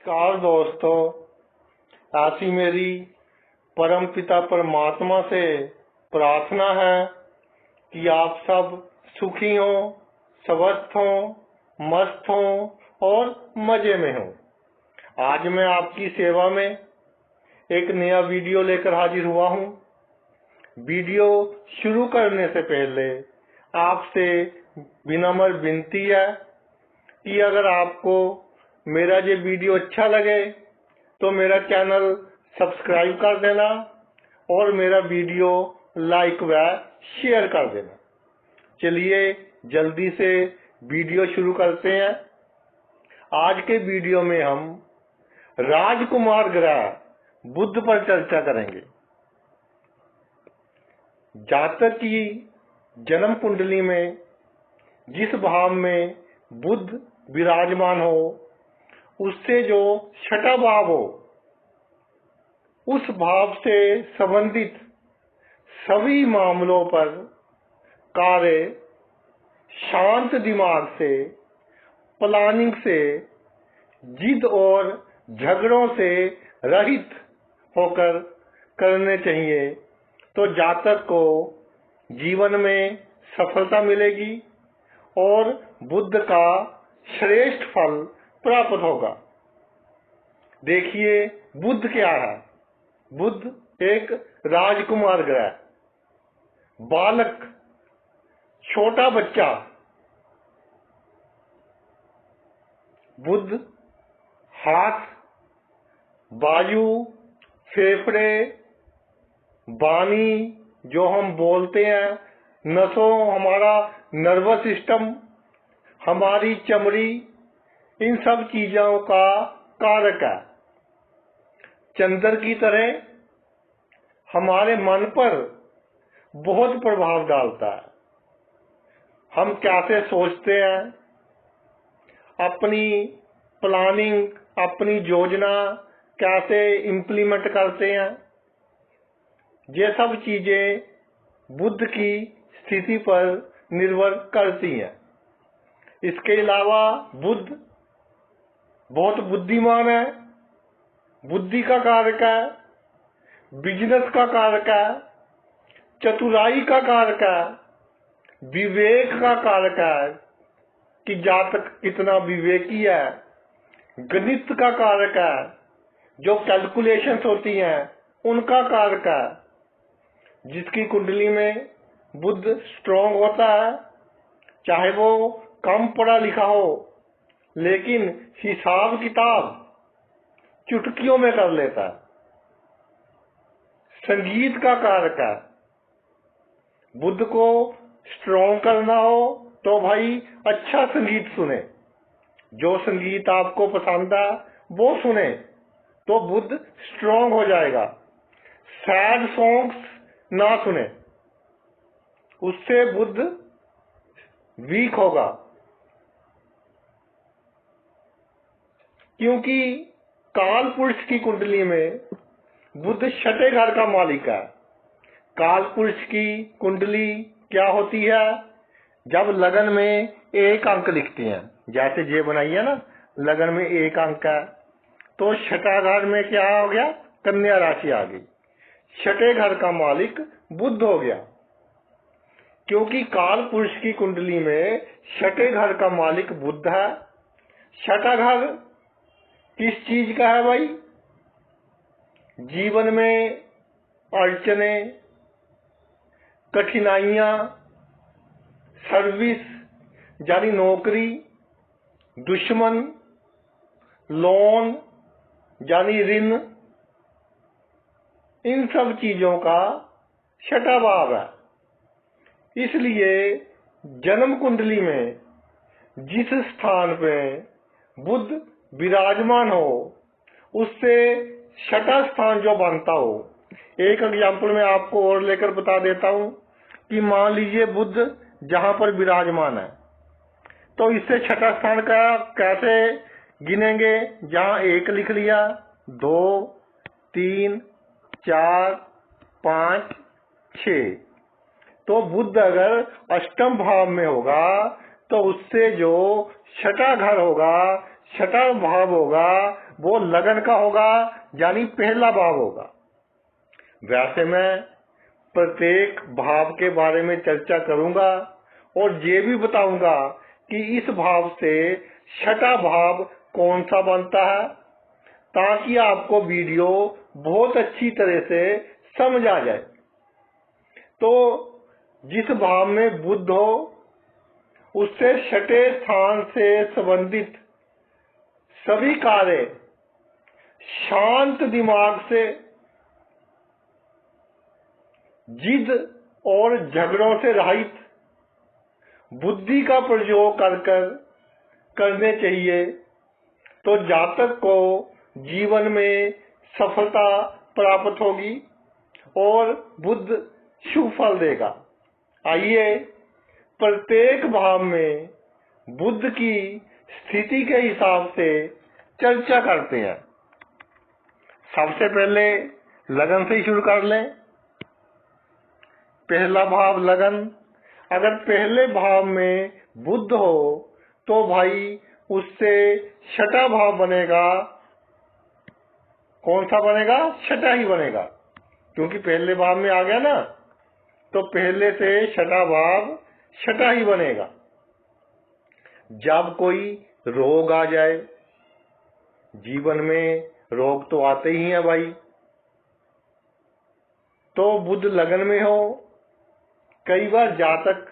नमस्कार दोस्तों, ऐसी मेरी परम पिता परमात्मा से प्रार्थना है कि आप सब सुखी हो, स्वस्थ हो, मस्त हो और मजे में हो। आज मैं आपकी सेवा में एक नया वीडियो लेकर हाजिर हुआ हूँ। वीडियो शुरू करने से पहले आपसे विनम्र विनती है कि अगर आपको मेरा ये वीडियो अच्छा लगे तो मेरा चैनल सब्सक्राइब कर देना और मेरा वीडियो लाइक व शेयर कर देना। चलिए जल्दी से वीडियो शुरू करते हैं। आज के वीडियो में हम राजकुमार ग्रह बुध पर चर्चा करेंगे। जातक की जन्म कुंडली में जिस भाव में बुध विराजमान हो, उससे जो छठा भाव हो, उस भाव से संबंधित सभी मामलों पर कार्य शांत दिमाग से, प्लानिंग से, जिद और झगड़ों से रहित होकर करने चाहिए, तो जातक को जीवन में सफलता मिलेगी और बुध का श्रेष्ठ फल प्राप्त होगा। देखिए बुध क्या है। बुध एक राजकुमार ग्रह, बालक, छोटा बच्चा। बुध हाथ, वायु, फेफड़े, वाणी जो हम बोलते हैं, नसों, हमारा नर्वस सिस्टम, हमारी चमड़ी, इन सब चीजों का कारक है। चंद्र की तरह हमारे मन पर बहुत प्रभाव डालता है। हम कैसे सोचते हैं, अपनी प्लानिंग, अपनी योजना कैसे इम्प्लीमेंट करते हैं, ये सब चीजें बुध की स्थिति पर निर्भर करती हैं। इसके अलावा बुध बहुत बुद्धिमान है, बुद्धि का कारक है, बिजनेस का कारक है, चतुराई का कारक है, विवेक का कारक है कि जातक कितना विवेकी है, गणित का कारक है, जो कैलकुलेशंस होती हैं उनका कारक है। जिसकी कुंडली में बुध स्ट्रॉन्ग होता है, चाहे वो कम पढ़ा लिखा हो, लेकिन हिसाब किताब चुटकियों में कर लेता है। संगीत का कारक है। बुध को स्ट्रॉन्ग करना हो तो भाई अच्छा संगीत सुने, जो संगीत आपको पसंद है वो सुने तो बुध स्ट्रॉन्ग हो जाएगा। सैड सॉन्ग्स ना सुने, उससे बुध वीक होगा। क्योंकि काल पुरुष की कुंडली में बुध छठे घर का मालिक है। काल पुरुष की कुंडली क्या होती है? जब लगन में एक अंक लिखते हैं, जैसे ये बनाइए ना, लगन में एक अंक है, तो छठा घर में क्या हो गया? कन्या राशि आ गई। छठे घर का मालिक बुध हो गया। क्योंकि काल पुरुष की कुंडली में छठे घर का मालिक बुध है। छठा घर किस चीज का है भाई? जीवन में अड़चने, कठिनाइयां, सर्विस यानी नौकरी, दुश्मन, लोन यानी ऋण, इन सब चीजों का छठा भाव है। इसलिए जन्म कुंडली में जिस स्थान पे बुध विराजमान हो, उससे छठा स्थान जो बनता हो। एक एग्जाम्पल मैं आपको और लेकर बता देता हूं कि मान लीजिए बुध जहां पर विराजमान है, तो इससे छठा स्थान का कैसे गिनेंगे? जहां एक लिख लिया, 2, 3, 4, 5, 6, तो बुध अगर अष्टम भाव में होगा तो उससे जो छठा घर होगा, छठा भाव होगा वो लगन का होगा, यानी पहला भाव होगा। वैसे मैं प्रत्येक भाव के बारे में चर्चा करूंगा और ये भी बताऊंगा कि इस भाव से छठा भाव कौन सा बनता है, ताकि आपको वीडियो बहुत अच्छी तरह से समझ आ जाए। तो जिस भाव में बुध हो उससे छठे स्थान से संबंधित सभी कार्य शांत दिमाग से, जिद और झगड़ों से रहित बुद्धि का प्रयोग कर करने चाहिए। तो जातक को जीवन में सफलता प्राप्त होगी और बुध शुभ फल देगा। आइए प्रत्येक भाव में बुध की स्थिति के हिसाब से चर्चा करते हैं। सबसे पहले लगन से ही शुरू कर लें। पहला भाव लगन, अगर पहले भाव में बुध हो तो भाई उससे छठा भाव बनेगा। कौन सा बनेगा? छठा ही बनेगा, क्योंकि पहले भाव में आ गया ना, तो पहले से छठा भाव छठा ही बनेगा। जब कोई रोग आ जाए, जीवन में रोग तो आते ही हैं भाई, तो बुध लगन में हो, कई बार जातक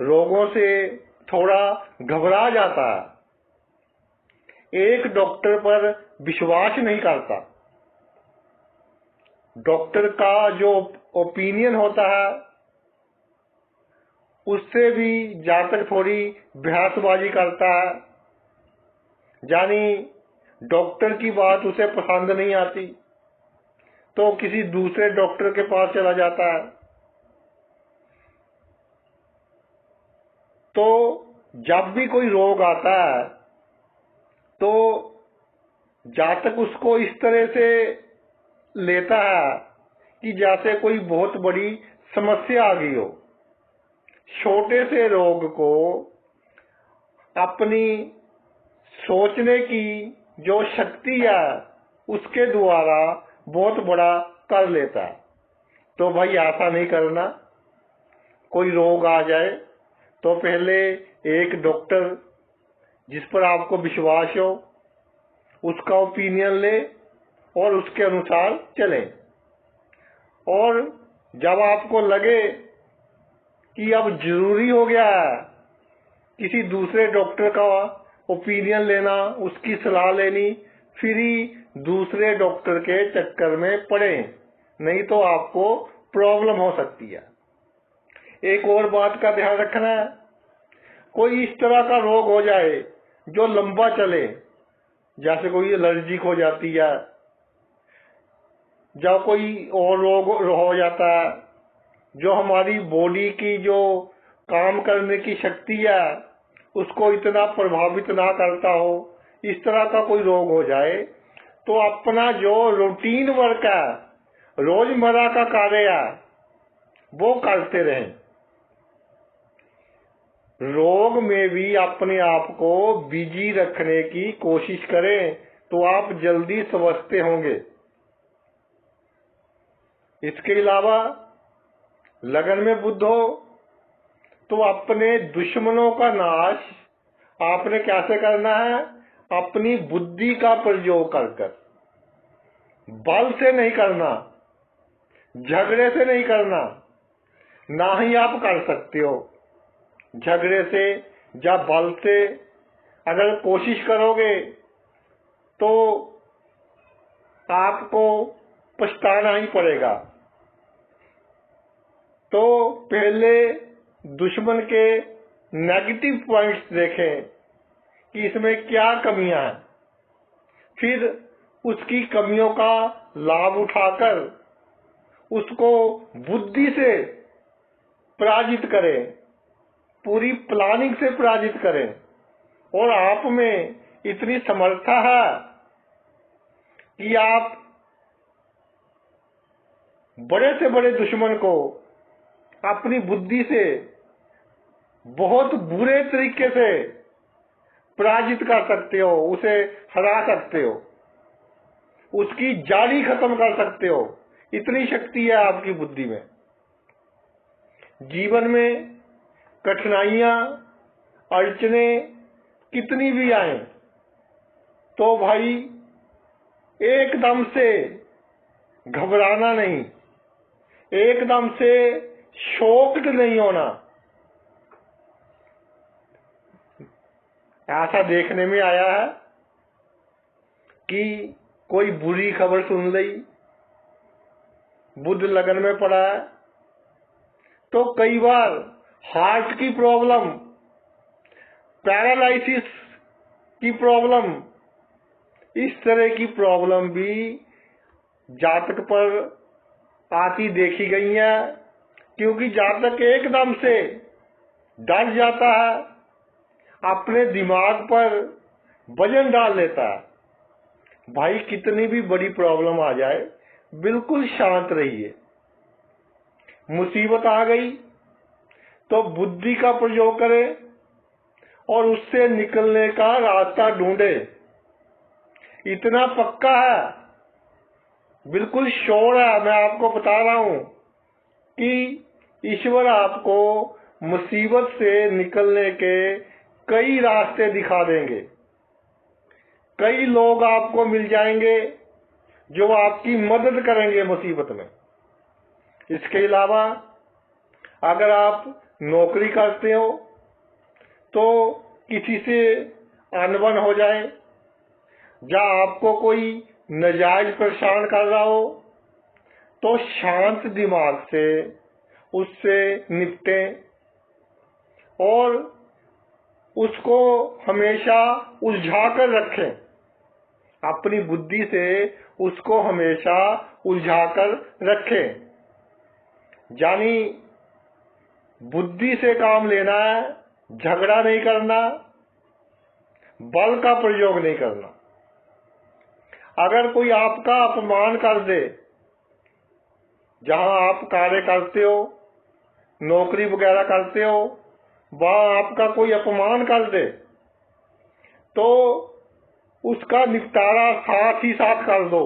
रोगों से थोड़ा घबरा जाता है, एक डॉक्टर पर विश्वास नहीं करता, डॉक्टर का जो ओपिनियन होता है उससे भी जातक थोड़ी बहसबाजी करता है, यानी डॉक्टर की बात उसे पसंद नहीं आती तो किसी दूसरे डॉक्टर के पास चला जाता है। तो जब भी कोई रोग आता है तो जातक उसको इस तरह से लेता है कि जैसे कोई बहुत बड़ी समस्या आ गई हो। छोटे से रोग को अपनी सोचने की जो शक्ति है उसके द्वारा बहुत बड़ा कर लेता है। तो भाई ऐसा नहीं करना। कोई रोग आ जाए तो पहले एक डॉक्टर जिस पर आपको विश्वास हो उसका ओपिनियन ले और उसके अनुसार चलें। और जब आपको लगे कि अब जरूरी हो गया है किसी दूसरे डॉक्टर का ओपिनियन लेना, उसकी सलाह लेनी, फिर ही दूसरे डॉक्टर के चक्कर में पड़े, नहीं तो आपको प्रॉब्लम हो सकती है। एक और बात का ध्यान रखना है, कोई इस तरह का रोग हो जाए जो लंबा चले, जैसे कोई एलर्जिक हो जाती है, जब कोई और रोग हो जाता है जो हमारी बॉडी की जो काम करने की शक्ति है उसको इतना प्रभावित ना करता हो, इस तरह का कोई रोग हो जाए तो अपना जो रूटीन वर्क है, रोजमर्रा का कार्य है, वो करते रहें। रोग में भी अपने आप को बिजी रखने की कोशिश करें तो आप जल्दी स्वस्थ होंगे। इसके अलावा लगन में बुध हो तो अपने दुश्मनों का नाश आपने कैसे करना है? अपनी बुद्धि का प्रयोग कर कर, बल से नहीं करना, झगड़े से नहीं करना, ना ही आप कर सकते हो। झगड़े से या बल से अगर कोशिश करोगे तो आपको पछताना ही पड़ेगा। तो पहले दुश्मन के नेगेटिव पॉइंट्स देखें कि इसमें क्या कमियां हैं, फिर उसकी कमियों का लाभ उठाकर उसको बुद्धि से पराजित करें, पूरी प्लानिंग से पराजित करें। और आप में इतनी समर्था है कि आप बड़े से बड़े दुश्मन को अपनी बुद्धि से बहुत बुरे तरीके से पराजित कर सकते हो, उसे हरा सकते हो, उसकी जाली खत्म कर सकते हो। इतनी शक्ति है आपकी बुद्धि में। जीवन में कठिनाइयां, अड़चने कितनी भी आए तो भाई एकदम से घबराना नहीं, एकदम से शॉक्ड नहीं होना। ऐसा देखने में आया है कि कोई बुरी खबर सुन ली, बुध लगन में पड़ा है, तो कई बार हार्ट की प्रॉब्लम, पैरालिसिस की प्रॉब्लम, इस तरह की प्रॉब्लम भी जातक पर आती देखी गई है, क्योंकि जातक एकदम से डर जाता है, अपने दिमाग पर वजन डाल लेता है। भाई कितनी भी बड़ी प्रॉब्लम आ जाए, बिल्कुल शांत रहिए। मुसीबत आ गई तो बुद्धि का प्रयोग करें और उससे निकलने का रास्ता ढूंढे। इतना पक्का है, बिल्कुल श्योर है, मैं आपको बता रहा हूं कि ईश्वर आपको मुसीबत से निकलने के कई रास्ते दिखा देंगे। कई लोग आपको मिल जाएंगे जो आपकी मदद करेंगे मुसीबत में। इसके अलावा अगर आप नौकरी करते हो तो किसी से अनबन हो जाए, या आपको कोई नाजायज परेशान कर रहा हो, तो शांत दिमाग से उससे निपटें और उसको हमेशा उलझा कर रखें। अपनी बुद्धि से उसको हमेशा उलझा कर रखें। यानी बुद्धि से काम लेना है, झगड़ा नहीं करना, बल का प्रयोग नहीं करना। अगर कोई आपका अपमान कर दे, जहां आप कार्य करते हो, नौकरी वगैरह करते हो, वहां आपका कोई अपमान कर दे, तो उसका निपटारा साथ ही साथ कर दो।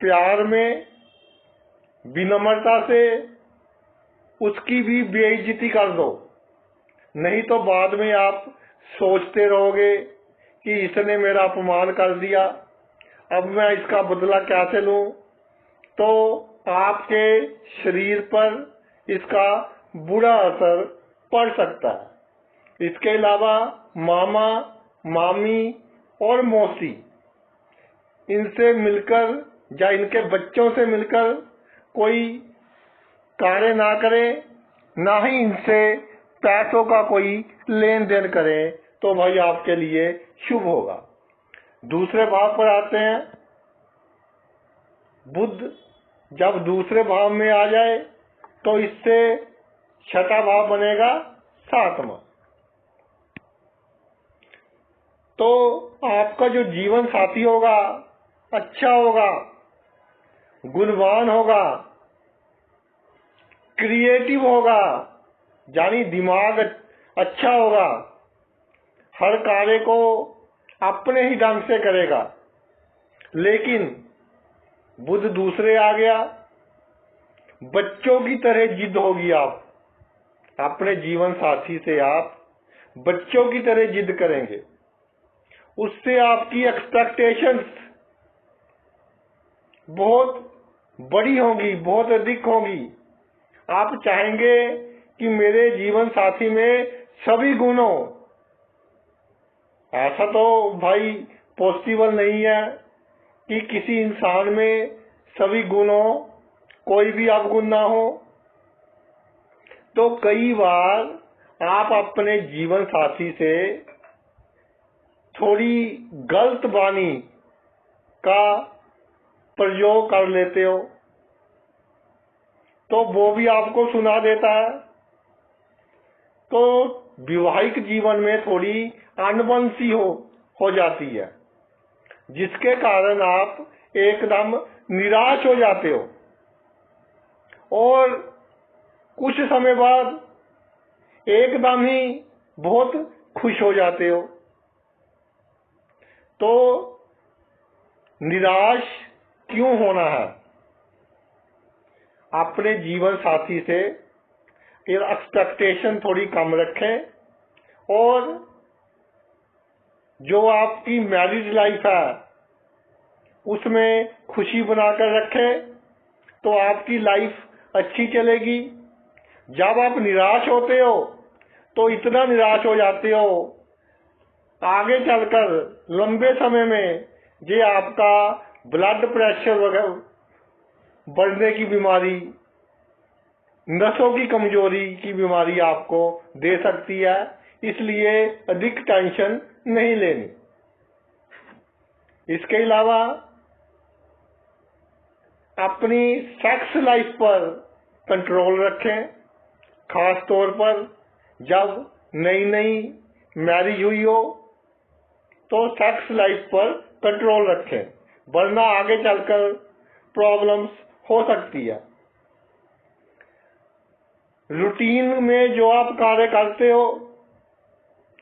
प्यार में, विनम्रता से उसकी भी बेइज्जती कर दो। नहीं तो बाद में आप सोचते रहोगे कि इसने मेरा अपमान कर दिया, अब मैं इसका बदला कैसे लूं। तो आपके शरीर पर इसका बुरा असर पड़ सकता है। इसके अलावा मामा, मामी और मौसी, इनसे मिलकर या इनके बच्चों से मिलकर कोई कार्य ना करें, ना ही इनसे पैसों का कोई लेन देन करें, तो भाई आपके लिए शुभ होगा। दूसरे भाव पर आते हैं। बुध जब दूसरे भाव में आ जाए तो इससे छठा भाव बनेगा सातवां। तो आपका जो जीवन साथी होगा अच्छा होगा, गुणवान होगा, क्रिएटिव होगा, यानी दिमाग अच्छा होगा, हर कार्य को अपने ही ढंग से करेगा। लेकिन बुध दूसरे आ गया, बच्चों की तरह जिद होगी। आप अपने जीवन साथी से आप बच्चों की तरह जिद करेंगे, उससे आपकी एक्सपेक्टेशंस बहुत बड़ी होगी, बहुत अधिक होगी। आप चाहेंगे कि मेरे जीवन साथी में सभी गुण हो। ऐसा तो भाई पॉसिबल नहीं है कि किसी इंसान में सभी गुण हो, कोई भी अवगुण ना हो। तो कई बार आप अपने जीवन साथी से थोड़ी गलत वाणी का प्रयोग कर लेते हो, तो वो भी आपको सुना देता है। तो वैवाहिक जीवन में थोड़ी अनबन सी हो जाती है, जिसके कारण आप एकदम निराश हो जाते हो और कुछ समय बाद एकदम ही बहुत खुश हो जाते हो। तो निराश क्यों होना है? अपने जीवन साथी से एक्सपेक्टेशन थोड़ी कम रखें और जो आपकी मैरिज लाइफ है उसमें खुशी बनाकर रखें, तो आपकी लाइफ अच्छी चलेगी। जब आप निराश होते हो तो इतना निराश हो जाते हो, आगे चलकर लंबे समय में ये आपका ब्लड प्रेशर वगैरह बढ़ने की बीमारी, नसों की कमजोरी की बीमारी आपको दे सकती है। इसलिए अधिक टेंशन नहीं लेनी। इसके अलावा अपनी सेक्स लाइफ पर कंट्रोल रखें, खास तौर पर जब नई नई मैरिज हुई हो तो सेक्स लाइफ पर कंट्रोल रखें, वरना आगे चलकर प्रॉब्लम्स हो सकती है। रूटीन में जो आप कार्य करते हो,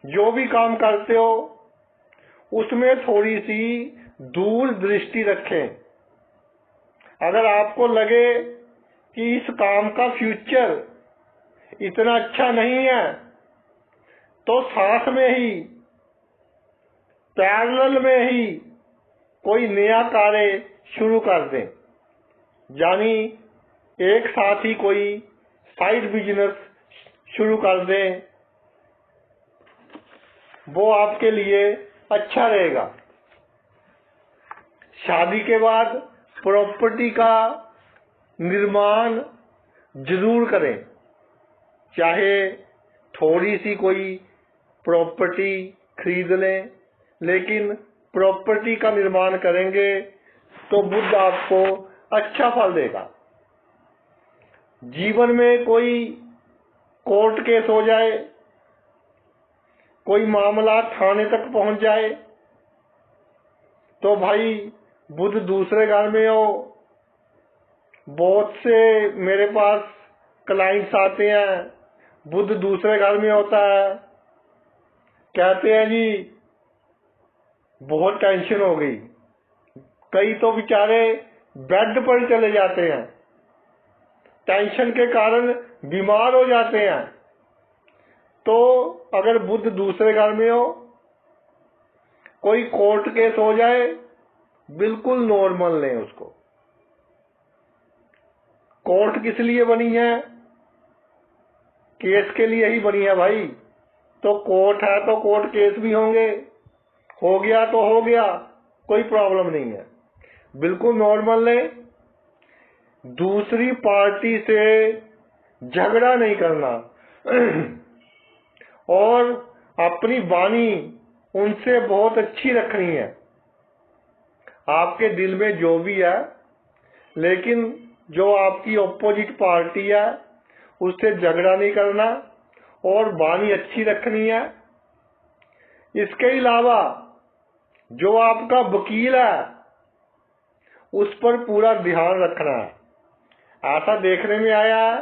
जो भी काम करते हो, उसमें थोड़ी सी दूर दृष्टि रखें। अगर आपको लगे कि इस काम का फ्यूचर इतना अच्छा नहीं है तो साथ में ही, पैरेलल में ही कोई नया कार्य शुरू कर दें। यानी एक साथ ही कोई साइड बिजनेस शुरू कर दें, वो आपके लिए अच्छा रहेगा। शादी के बाद प्रॉपर्टी का निर्माण जरूर करें, चाहे थोड़ी सी कोई प्रॉपर्टी खरीद लें, लेकिन प्रॉपर्टी का निर्माण करेंगे तो बुद्ध आपको अच्छा फल देगा। जीवन में कोई कोर्ट केस हो जाए, कोई मामला थाने तक पहुंच जाए, तो भाई बुद्ध दूसरे घर में हो। बहुत से मेरे पास क्लाइंट्स आते हैं, बुद्ध दूसरे घर में होता है, कहते हैं जी बहुत टेंशन हो गई। कई तो बेचारे बेड पर चले जाते हैं, टेंशन के कारण बीमार हो जाते हैं। तो अगर बुद्ध दूसरे घर में हो, कोई कोर्ट केस हो जाए, बिल्कुल नॉर्मल लें उसको। कोर्ट किस लिए बनी है? केस के लिए ही बनी है भाई। तो कोर्ट है तो कोर्ट केस भी होंगे, हो गया तो हो गया, कोई प्रॉब्लम नहीं है, बिल्कुल नॉर्मल लें। दूसरी पार्टी से झगड़ा नहीं करना और अपनी वाणी उनसे बहुत अच्छी रखनी है। आपके दिल में जो भी है, लेकिन जो आपकी ऑपोजिट पार्टी है उससे झगड़ा नहीं करना और वाणी अच्छी रखनी है। इसके अलावा जो आपका वकील है उस पर पूरा ध्यान रखना है। ऐसा देखने में आया है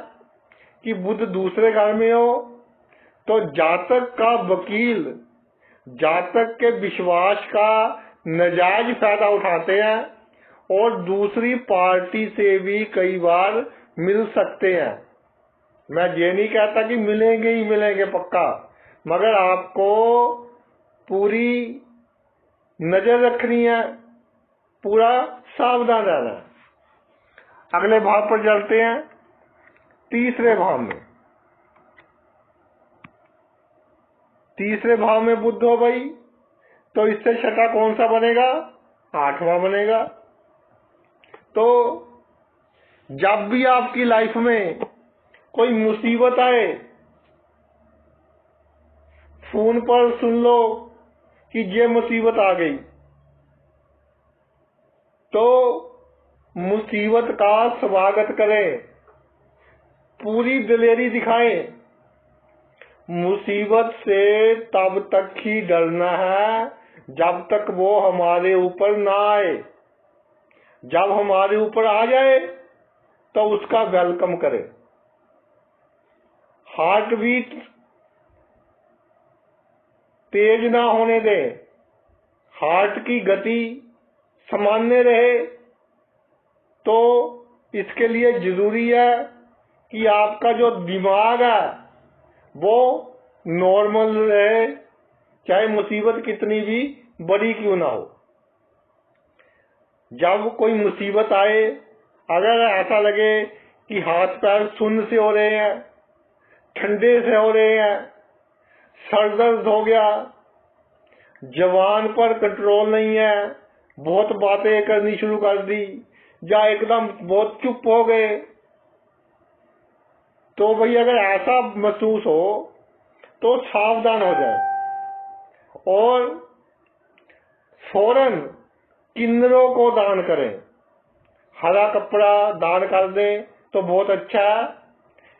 कि बुध दूसरे घर में हो तो जातक का वकील जातक के विश्वास का नाजायज फायदा उठाते हैं और दूसरी पार्टी से भी कई बार मिल सकते हैं। मैं ये नहीं कहता कि मिलेंगे ही मिलेंगे पक्का, मगर आपको पूरी नजर रखनी है, पूरा सावधान रहना है। अगले भाव पर चलते हैं। तीसरे भाव में, तीसरे भाव में बुध हो भाई, तो इससे छठा कौन सा बनेगा? आठवां बनेगा। तो जब भी आपकी लाइफ में कोई मुसीबत आए, फोन पर सुन लो कि ये मुसीबत आ गई, तो मुसीबत का स्वागत करें, पूरी दिलेरी दिखाएं। मुसीबत से तब तक ही डरना है जब तक वो हमारे ऊपर ना आए। जब हमारे ऊपर आ जाए तो उसका वेलकम करें। हार्ट बीट तेज ना होने दें, हार्ट की गति सामान्य रहे। तो इसके लिए जरूरी है कि आपका जो दिमाग है वो नॉर्मल रहे, चाहे मुसीबत कितनी भी बड़ी क्यों ना हो। जब कोई मुसीबत आए, अगर ऐसा लगे कि हाथ पैर सुन्न से हो रहे हैं, ठंडे से हो रहे हैं, सर दर्द हो गया, जबान पर कंट्रोल नहीं है, बहुत बातें करनी शुरू कर दी, या एकदम बहुत चुप हो गए, तो भाई अगर ऐसा महसूस हो तो सावधान हो जाए और फौरन किन्नरों को दान करें। हरा कपड़ा दान कर दें तो बहुत अच्छा है,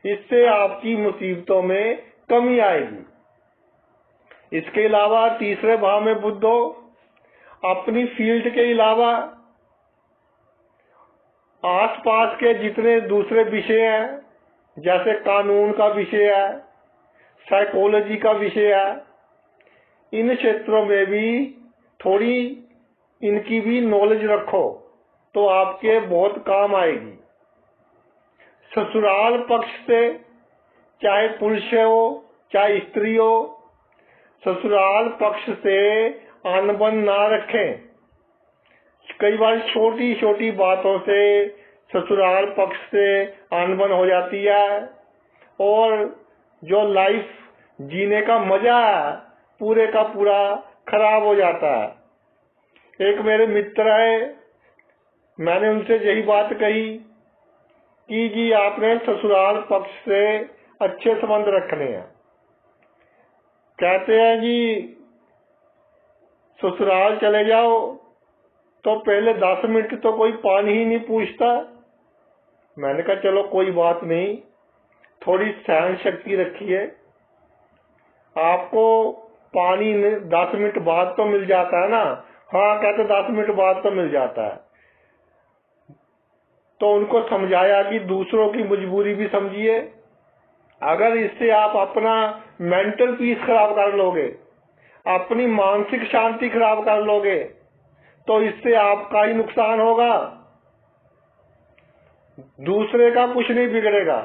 इससे आपकी मुसीबतों में कमी आएगी। इसके अलावा तीसरे भाव में बुध हो, अपनी फील्ड के अलावा आसपास के जितने दूसरे विषय हैं, जैसे कानून का विषय है, साइकोलॉजी का विषय है, इन क्षेत्रों में भी थोड़ी इनकी भी नॉलेज रखो तो आपके बहुत काम आएगी। ससुराल पक्ष से चाहे पुरुष हो चाहे स्त्री हो, ससुराल पक्ष से अनबन ना रखें। कई बार छोटी छोटी बातों से ससुराल पक्ष से अनबन हो जाती है और जो लाइफ जीने का मजा है पूरे का पूरा खराब हो जाता है। एक मेरे मित्र है, मैंने उनसे यही बात कही कि जी आपने ससुराल पक्ष से अच्छे संबंध रखने हैं। कहते हैं जी ससुराल चले जाओ तो पहले 10 मिनट तो कोई पानी ही नहीं पूछता। मैंने कहा चलो कोई बात नहीं, थोड़ी सहन शक्ति रखिए, आपको पानी 10 मिनट बाद तो मिल जाता है ना। हाँ कहते 10 मिनट बाद तो मिल जाता है। तो उनको समझाया कि दूसरों की मजबूरी भी समझिए। अगर इससे आप अपना मेंटल पीस खराब कर लोगे, अपनी मानसिक शांति खराब कर लोगे, तो इससे आपका ही नुकसान होगा, दूसरे का कुछ नहीं बिगड़ेगा।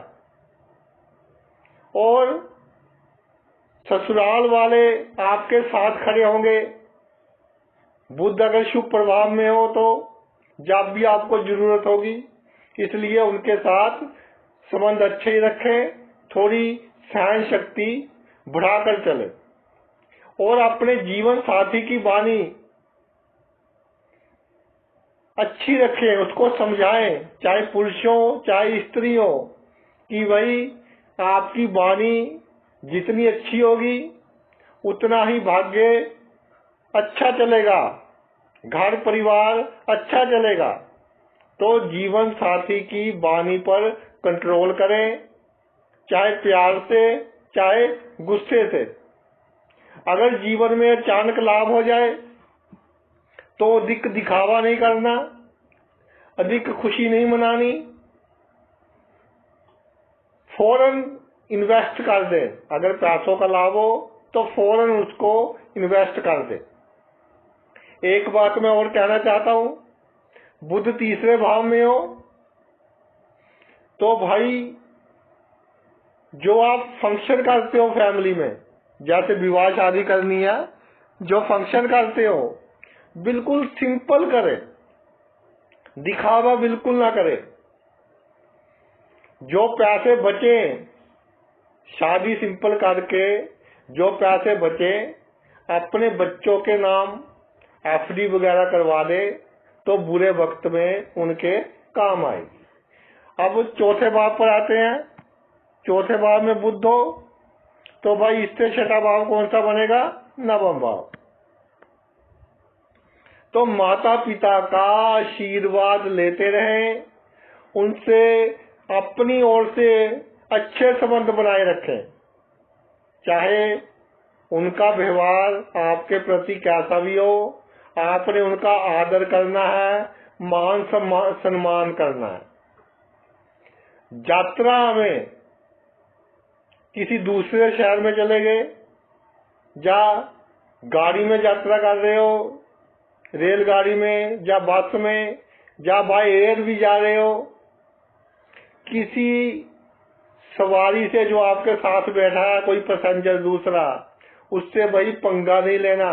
और ससुराल वाले आपके साथ खड़े होंगे। बुध अगर शुभ प्रभाव में हो तो जब भी आपको जरूरत होगी, इसलिए उनके साथ संबंध अच्छे ही रखें, थोड़ी सहन शक्ति बढ़ाकर चले और अपने जीवन साथी की वाणी अच्छी रखें, उसको समझाएं, चाहे पुरुष हो चाहे स्त्री हो, कि भाई आपकी वाणी जितनी अच्छी होगी उतना ही भाग्य अच्छा चलेगा, घर परिवार अच्छा चलेगा। तो जीवन साथी की वाणी पर कंट्रोल करें, चाहे प्यार से चाहे गुस्से से। अगर जीवन में अचानक लाभ हो जाए तो अधिक दिखावा नहीं करना, अधिक खुशी नहीं मनानी, फौरन इन्वेस्ट कर दे। अगर पैसों का लाभ हो तो फौरन उसको इन्वेस्ट कर दे। एक बात मैं और कहना चाहता हूं, बुध तीसरे भाव में हो तो भाई जो आप फंक्शन करते हो फैमिली में, जैसे विवाह शादी करनी है, जो फंक्शन करते हो बिल्कुल सिंपल करें, दिखावा बिल्कुल ना करें। जो पैसे बचे शादी सिंपल करके, जो पैसे बचे अपने बच्चों के नाम एफडी वगैरह करवा दे तो बुरे वक्त में उनके काम आएगी। अब चौथे भाव पर आते हैं। चौथे भाव में बुध हो तो भाई इससे छठा भाव कौन सा बनेगा? नवम भाव। तो माता पिता का आशीर्वाद लेते रहें, उनसे अपनी ओर से अच्छे संबंध बनाए रखें, चाहे उनका व्यवहार आपके प्रति कैसा भी हो, आपने उनका आदर करना है, मान सम्मान करना है। यात्रा में किसी दूसरे शहर में चले गए या गाड़ी में यात्रा कर रहे हो, रेलगाड़ी में या बस में या बाय एयर भी जा रहे हो, किसी सवारी से जो आपके साथ बैठा है कोई पैसेंजर दूसरा, उससे भाई पंगा नहीं लेना।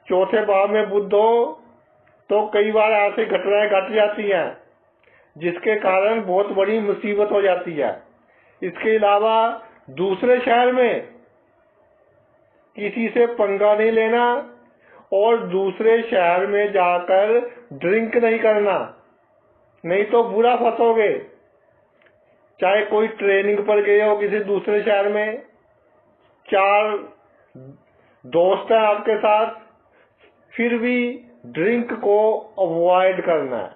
चौथे भाव में बुध हो तो कई बार ऐसी घटनाएं घट जाती हैं जिसके कारण बहुत बड़ी मुसीबत हो जाती है। इसके अलावा दूसरे शहर में किसी से पंगा नहीं लेना और दूसरे शहर में जाकर ड्रिंक नहीं करना, नहीं तो बुरा फंसोगे। चाहे कोई ट्रेनिंग पर गए हो किसी दूसरे शहर में, 4 दोस्त हैं आपके साथ, फिर भी ड्रिंक को अवॉइड करना है।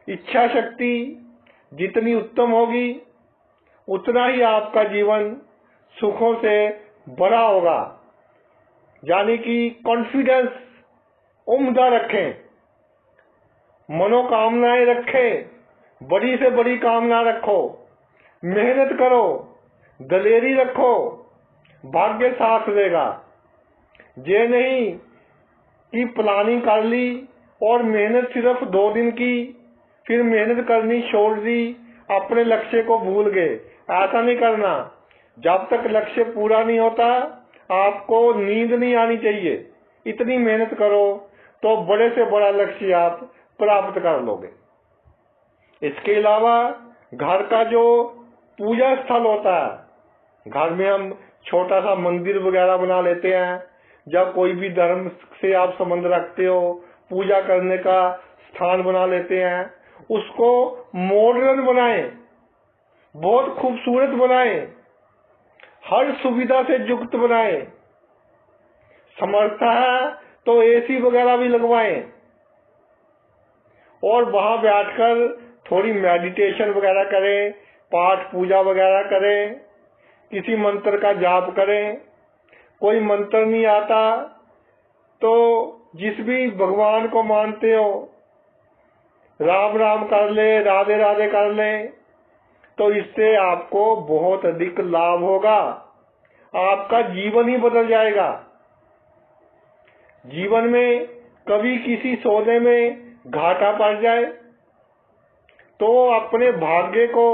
इच्छा शक्ति जितनी उत्तम होगी उतना ही आपका जीवन सुखों से भरा होगा। यानी कि कॉन्फिडेंस उम्दा रखें, मनोकामनाएं रखें, बड़ी से बड़ी कामना रखो, मेहनत करो, दलेरी रखो, भाग्य साथ देगा। ये नहीं कि प्लानिंग कर ली और मेहनत सिर्फ 2 दिन की, फिर मेहनत करनी छोड़ दी, अपने लक्ष्य को भूल गए। ऐसा नहीं करना। जब तक लक्ष्य पूरा नहीं होता आपको नींद नहीं आनी चाहिए। इतनी मेहनत करो तो बड़े से बड़ा लक्ष्य आप प्राप्त कर लोगे। इसके अलावा घर का जो पूजा स्थल होता है, घर में हम छोटा सा मंदिर वगैरह बना लेते हैं, जब कोई भी धर्म से आप संबंध रखते हो, पूजा करने का स्थान बना लेते हैं, उसको मॉडर्न बनाएं, बहुत खूबसूरत बनाएं, हर सुविधा से युक्त बनाएं। समर्थ है तो एसी वगैरह भी लगवाएं और वहां बैठकर थोड़ी मेडिटेशन वगैरह करें, पाठ पूजा वगैरह करें, किसी मंत्र का जाप करें। कोई मंत्र नहीं आता तो जिस भी भगवान को मानते हो राम राम कर ले, राधे राधे कर ले, तो इससे आपको बहुत अधिक लाभ होगा। आपका जीवन ही बदल जाएगा। जीवन में कभी किसी सौदे में घाटा पड़ जाए तो अपने भाग्य को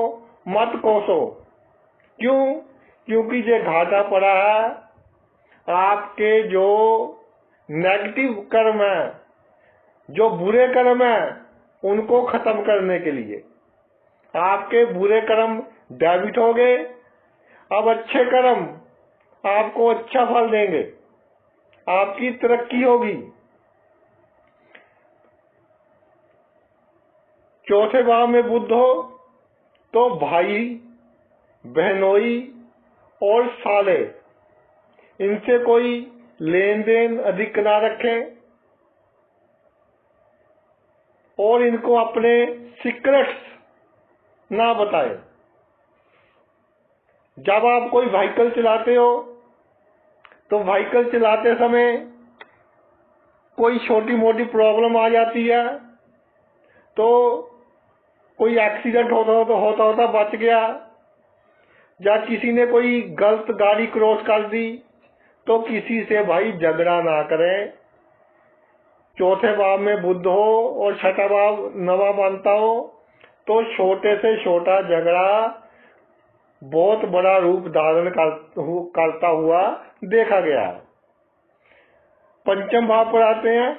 मत कोसो। क्यों? क्योंकि ये घाटा पड़ा है आपके जो नेगेटिव कर्म है, जो बुरे कर्म है, उनको खत्म करने के लिए। आपके बुरे कर्म डेबिट हो गए, अब अच्छे कर्म आपको अच्छा फल देंगे, आपकी तरक्की होगी। चौथे भाव में बुध हो तो भाई, बहनोई और साले, इनसे कोई लेन देन अधिक ना रखें और इनको अपने सीक्रेट्स ना बताएं। जब आप कोई व्हीकल चलाते हो तो व्हीकल चलाते समय कोई छोटी मोटी प्रॉब्लम आ जाती है तो कोई एक्सीडेंट होता बच गया, या किसी ने कोई गलत गाड़ी क्रॉस कर दी, तो किसी से भाई झगड़ा ना करें। चौथे भाव में बुध हो और छठा भाव नवा बनता हो तो छोटे से छोटा झगड़ा बहुत बड़ा रूप धारण करता हुआ देखा गया। पंचम भाव पर आते हैं।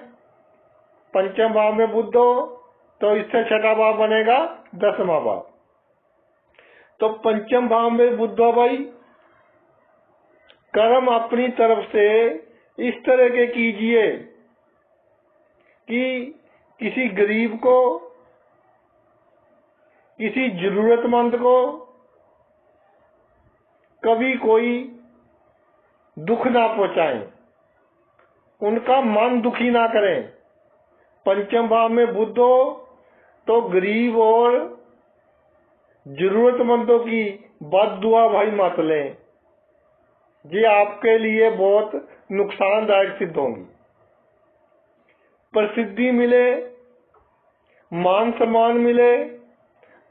पंचम भाव में बुध हो तो इससे छठा भाव बनेगा 10वां भाव। तो पंचम भाव में बुध हो भाई, कर्म अपनी तरफ से इस तरह के कीजिए कि किसी गरीब को, किसी जरूरतमंद को कभी कोई दुख ना पहुंचाएं, उनका मन दुखी ना करें। पंचम भाव में बुध हो तो गरीब और जरूरतमंदों की बद्दुआ भाई मत लें, ये आपके लिए बहुत नुकसानदायक सिद्ध होंगी। प्रसिद्धि मिले, मान सम्मान मिले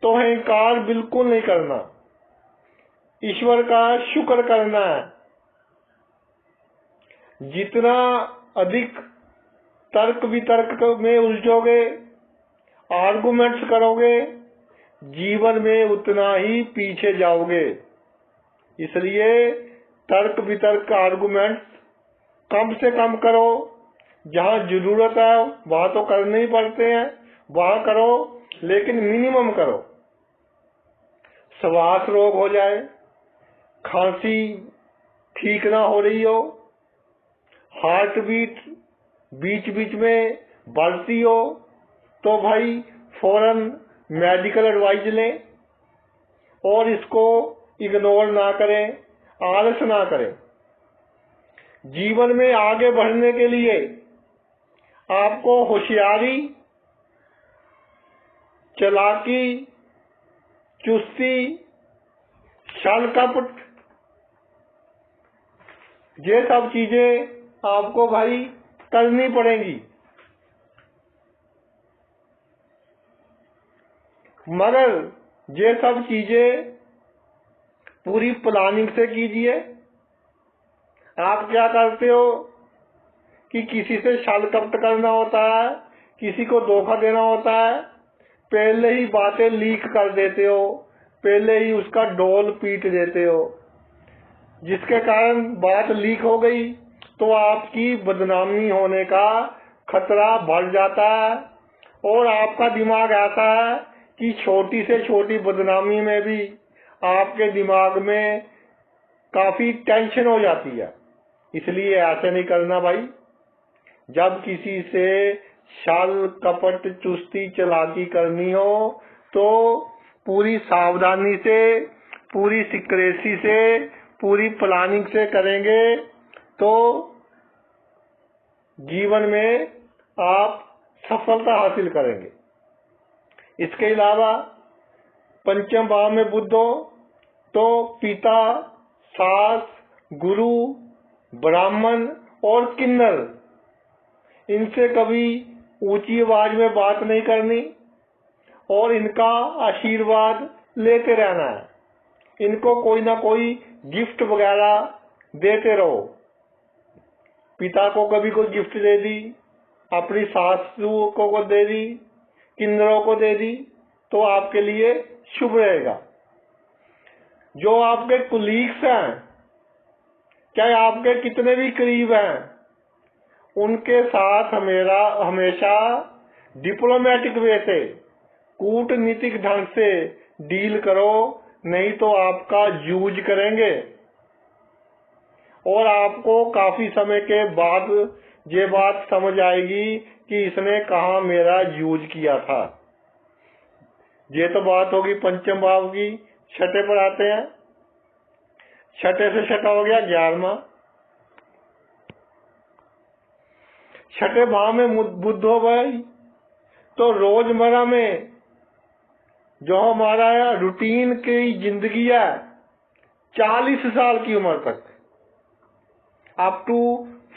तो अहंकार बिल्कुल नहीं करना, ईश्वर का शुक्र करना है। जितना अधिक तर्क वितर्क में उलझोगे, आर्गुमेंट्स करोगे, जीवन में उतना ही पीछे जाओगे। इसलिए तर्क वितर्क आर्गुमेंट्स कम से कम करो। जहां जरूरत है वहां तो करने ही पड़ते हैं, वहां करो, लेकिन मिनिमम करो। श्वास रोग हो जाए, खांसी ठीक ना हो रही हो, हार्ट बीट बीच बीच में बढ़ती हो, तो भाई फौरन मेडिकल एडवाइस लें और इसको इग्नोर ना करें, आलस ना करें। जीवन में आगे बढ़ने के लिए आपको होशियारी, चालाकी, चुस्ती, छल कपट, ये सब चीजें आपको भाई करनी पड़ेंगी। मगर ये सब चीजें पूरी प्लानिंग से कीजिए। आप क्या करते हो कि किसी से छल कपट करना होता है, किसी को धोखा देना होता है, पहले ही बातें लीक कर देते हो, पहले ही उसका डोल पीट देते हो, जिसके कारण बात लीक हो गई तो आपकी बदनामी होने का खतरा बढ़ जाता है। और आपका दिमाग ऐसा है कि छोटी से छोटी बदनामी में भी आपके दिमाग में काफी टेंशन हो जाती है। इसलिए ऐसे नहीं करना भाई। जब किसी से छल कपट चुस्ती चालाकी करनी हो तो पूरी सावधानी से, पूरी सिक्रेसी से, पूरी प्लानिंग से करेंगे तो जीवन में आप सफलता हासिल करेंगे। इसके अलावा पंचम भाव में बुध हो तो पिता, सास, गुरु, ब्राह्मण और किन्नर, इनसे कभी ऊंची आवाज में बात नहीं करनी और इनका आशीर्वाद लेते रहना है। इनको कोई ना कोई गिफ्ट वगैरह देते रहो। पिता को कभी कोई गिफ्ट दे दी, अपनी सासू को दे दी, किन्नरों को दे दी, तो आपके लिए शुभ रहेगा। जो आपके कुलीग्स हैं, चाहे आपके कितने भी करीब हैं, उनके साथ हमेशा डिप्लोमेटिक वे से, कूटनीतिक ढंग से डील करो, नहीं तो आपका यूज करेंगे और आपको काफी समय के बाद ये बात समझ आएगी कि इसने कहाँ मेरा यूज किया था। ये तो बात होगी पंचम भाव की। छठे पर आते हैं। छठे से छठा हो गया 11वां। छठे भाव में बुध हो भाई तो रोजमर्रा में जो हमारा रूटीन की जिंदगी है 40 साल की उम्र तक, up to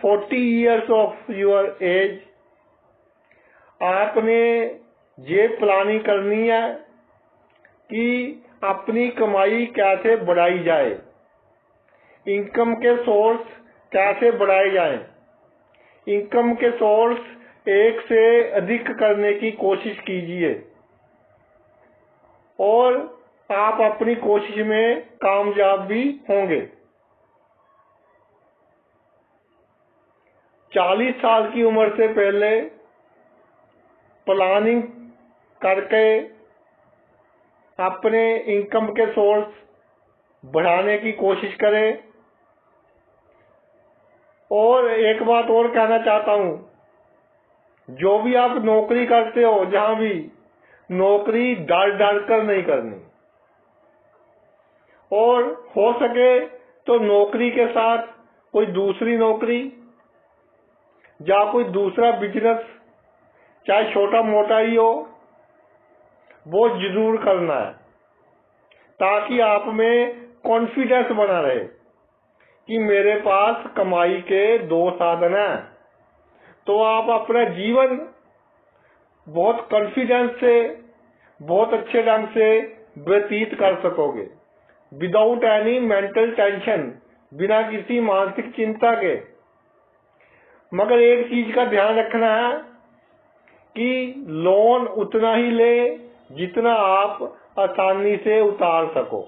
40 years of your age, आपने ये प्लानिंग करनी है कि अपनी कमाई कैसे बढ़ाई जाए, इनकम के सोर्स कैसे बढ़ाए जाएं, इनकम के सोर्स एक से अधिक करने की कोशिश कीजिए और आप अपनी कोशिश में कामयाब भी होंगे। 40 साल की उम्र से पहले प्लानिंग करके अपने इनकम के सोर्स बढ़ाने की कोशिश करें। और एक बात और कहना चाहता हूं, जो भी आप नौकरी करते हो, जहां भी नौकरी डर डर कर नहीं करनी, और हो सके तो नौकरी के साथ कोई दूसरी नौकरी या कोई दूसरा बिजनेस, चाहे छोटा मोटा ही हो, वो जरूर करना है, ताकि आप में कॉन्फिडेंस बना रहे कि मेरे पास कमाई के 2 साधन हैं। तो आप अपना जीवन बहुत कॉन्फिडेंस से, बहुत अच्छे ढंग से व्यतीत कर सकोगे, विदाउट एनी मेंटल टेंशन, बिना किसी मानसिक चिंता के। मगर एक चीज का ध्यान रखना है कि लोन उतना ही ले जितना आप आसानी से उतार सको।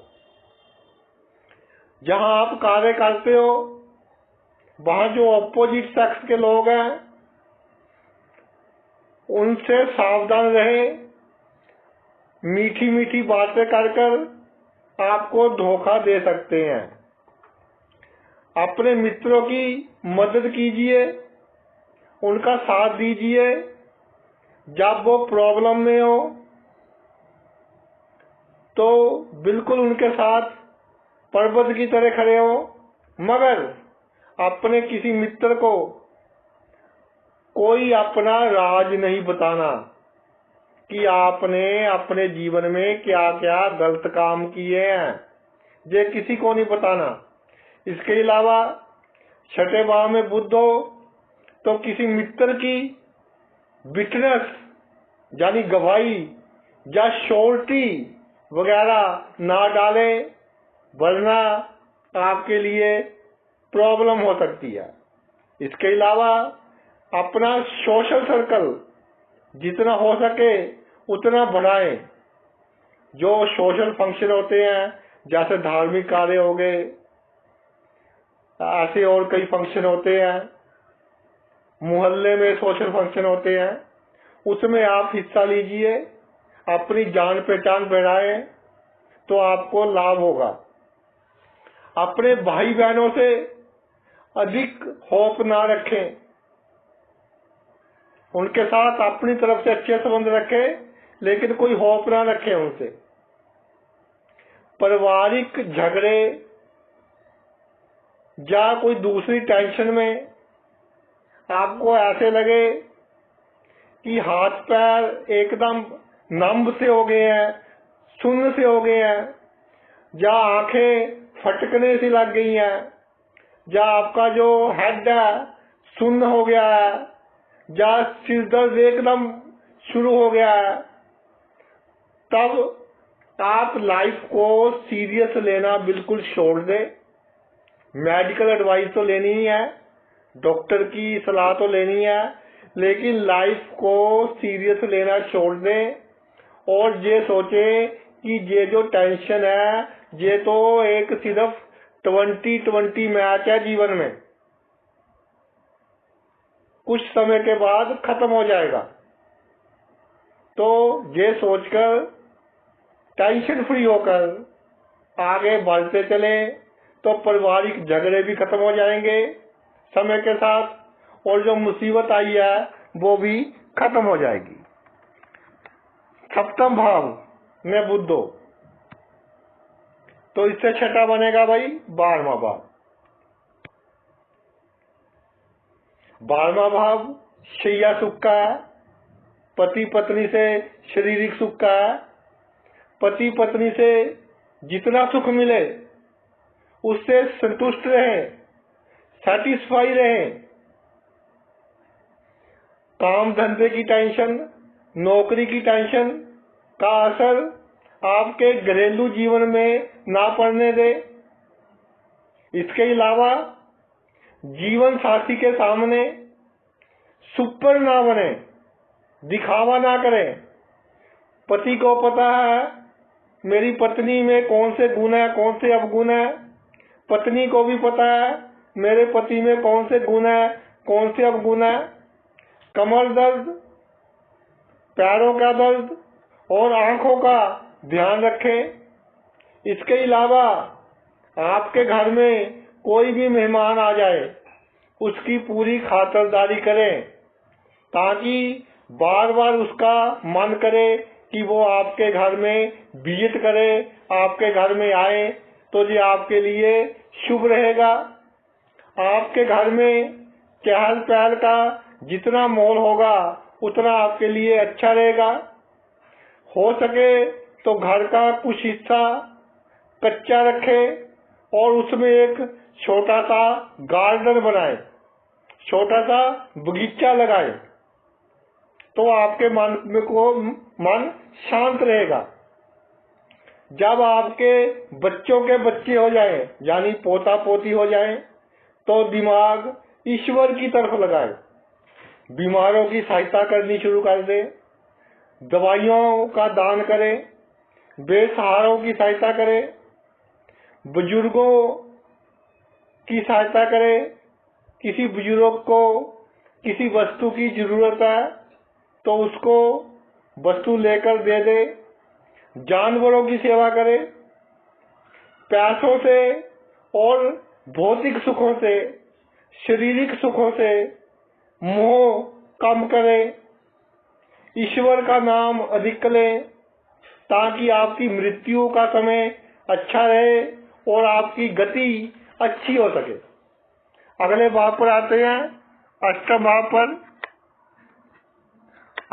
जहां आप कार्य करते हो वहां जो अपोजिट सेक्स के लोग हैं उनसे सावधान रहे। मीठी मीठी बातें कर आपको धोखा दे सकते हैं। अपने मित्रों की मदद कीजिए, उनका साथ दीजिए जब वो प्रॉब्लम में हो, तो बिल्कुल उनके साथ पर्वत की तरह खड़े हो। मगर अपने किसी मित्र को कोई अपना राज नहीं बताना कि आपने अपने जीवन में क्या क्या गलत काम किए हैं, ये किसी को नहीं बताना। इसके अलावा छठे भाव में बुध हो तो किसी मित्र की विटनेस यानी गवाही या श्योरिटी वगैरह ना डाले, वरना आपके लिए प्रॉब्लम हो सकती है। इसके अलावा अपना सोशल सर्कल जितना हो सके उतना बढ़ाएं। जो सोशल फंक्शन होते हैं जैसे धार्मिक कार्य हो गए, ऐसे और कई फंक्शन होते हैं, मोहल्ले में सोशल फंक्शन होते हैं, उसमें आप हिस्सा लीजिए, अपनी जान पहचान बढ़ाएं तो आपको लाभ होगा। अपने भाई बहनों से अधिक होप ना रखें, उनके साथ अपनी तरफ से अच्छे संबंध रखें, लेकिन कोई होप ना रखें उनसे। पारिवारिक झगड़े या कोई दूसरी टेंशन में आपको ऐसे लगे कि हाथ पैर एकदम नम से हो गए हैं, सुन्न से हो गए हैं, या आंखें फटकने से लग गई हैं, या आपका जो हेड है सुन्न हो गया है, या सिर दर्द एकदम शुरू हो गया है, तब आप लाइफ को सीरियस लेना बिल्कुल छोड़ दें। मेडिकल एडवाइस तो लेनी ही है, डॉक्टर की सलाह तो लेनी है, लेकिन लाइफ को सीरियस लेना छोड़ दें और ये सोचें कि ये जो टेंशन है ये तो एक सिर्फ 2020 मैच है जीवन में, कुछ समय के बाद खत्म हो जाएगा। तो ये सोचकर टेंशन फ्री होकर आगे बढ़ते चले तो पारिवारिक झगड़े भी खत्म हो जाएंगे समय के साथ, और जो मुसीबत आई है वो भी खत्म हो जाएगी। सप्तम भाव में बुध हो तो इससे छठा बनेगा भाई 12वां भाव। 12वां भाव शैया सुख का है, पति पत्नी से शारीरिक सुख का है। पति पत्नी से जितना सुख मिले उससे संतुष्ट रहें, सैटिस्फाई रहें। काम धंधे की टेंशन, नौकरी की टेंशन का असर आपके घरेलू जीवन में ना पड़ने दे। इसके अलावा जीवन साथी के सामने सुपर ना बने, दिखावा ना करें। पति को पता है मेरी पत्नी में कौन से गुण है, कौन से अवगुण है, पत्नी को भी पता है मेरे पति में कौन से गुण है, कौन से अवगुण है। कमर दर्द, पैरों का दर्द और आंखों का ध्यान रखें। इसके अलावा आपके घर में कोई भी मेहमान आ जाए उसकी पूरी खातिरदारी करें, ताकि बार बार उसका मन करे कि वो आपके घर में विजिट करे, आपके घर में आए, तो ये आपके लिए शुभ रहेगा। आपके घर में चहल पहल का जितना माहौल होगा उतना आपके लिए अच्छा रहेगा। हो सके तो घर का कुछ हिस्सा कच्चा रखे और उसमें एक छोटा सा गार्डन बनाए, छोटा सा बगीचा लगाए, तो आपके मन शांत रहेगा। जब आपके बच्चों के बच्चे हो जाएं, यानी पोता पोती हो जाएं, तो दिमाग ईश्वर की तरफ लगाए। बीमारों की सहायता करनी शुरू कर दे, दवाइयों का दान करे, बेसहारों की सहायता करे, बुजुर्गों की सहायता करे। किसी बुजुर्ग को किसी वस्तु की जरूरत है तो उसको वस्तु लेकर दे दे। जानवरों की सेवा करे। पैसों से और भौतिक सुखों से, शारीरिक सुखों से मोह कम करे। ईश्वर का नाम अधिक लें ताकि आपकी मृत्यु का समय अच्छा रहे और आपकी गति अच्छी हो सके। अगले भाव पर आते हैं, अष्टम भाव पर।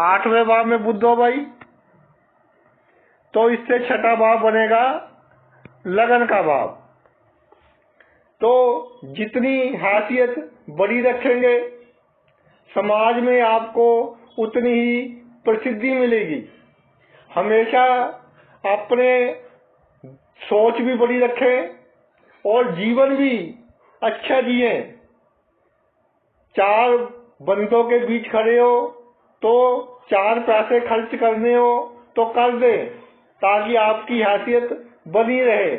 8वें भाव में बुध हो भाई, तो इससे छठा भाव बनेगा लगन का भाव। तो जितनी हैसियत बड़ी रखेंगे समाज में आपको उतनी ही प्रसिद्धि मिलेगी। हमेशा अपने सोच भी बड़ी रखें और जीवन भी अच्छा जिए। 4 बंदों के बीच खड़े हो तो 4 पैसे खर्च करने हो तो कर दे ताकि आपकी हैसियत बनी रहे।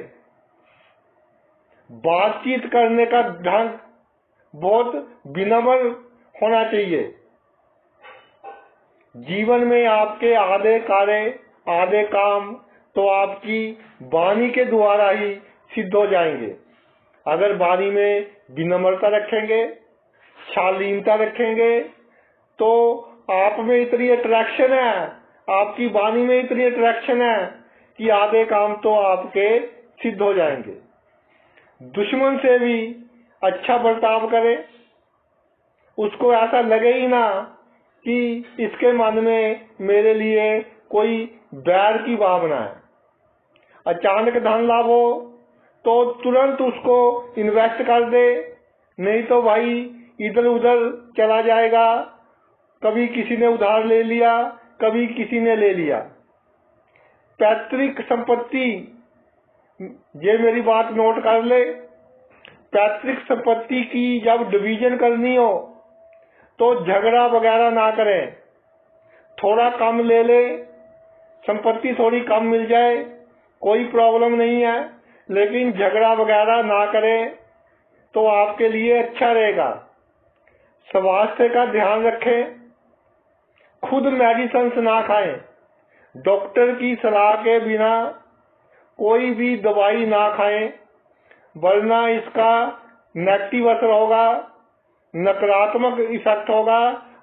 बातचीत करने का ढंग बहुत विनम्र होना चाहिए। जीवन में आपके आधे कार्य आधे काम तो आपकी वाणी के द्वारा ही सिद्ध हो जाएंगे। अगर वाणी में विनम्रता रखेंगे, शालीनता रखेंगे तो आप में इतनी अट्रैक्शन है, आपकी वाणी में इतनी अट्रैक्शन है कि आधे काम तो आपके सिद्ध हो जाएंगे। दुश्मन से भी अच्छा बर्ताव करें। उसको ऐसा लगे ही ना कि इसके मन में मेरे लिए कोई बैर की भावना है। अचानक धन लाभ हो तो तुरंत उसको इन्वेस्ट कर दे, नहीं तो भाई इधर उधर चला जाएगा। कभी किसी ने उधार ले लिया, कभी किसी ने ले लिया। पैतृक संपत्ति, ये मेरी बात नोट कर ले, पैतृक संपत्ति की जब डिवीजन करनी हो तो झगड़ा वगैरह ना करें। थोड़ा कम ले ले, संपत्ति थोड़ी कम मिल जाए, कोई प्रॉब्लम नहीं है, लेकिन झगड़ा वगैरह ना करें तो आपके लिए अच्छा रहेगा। स्वास्थ्य का ध्यान रखें, खुद मेडिसिन ना खाएं। डॉक्टर की सलाह के बिना कोई भी दवाई ना खाएं, वरना इसका नेगेटिव असर होगा, नकारात्मक इफेक्ट होगा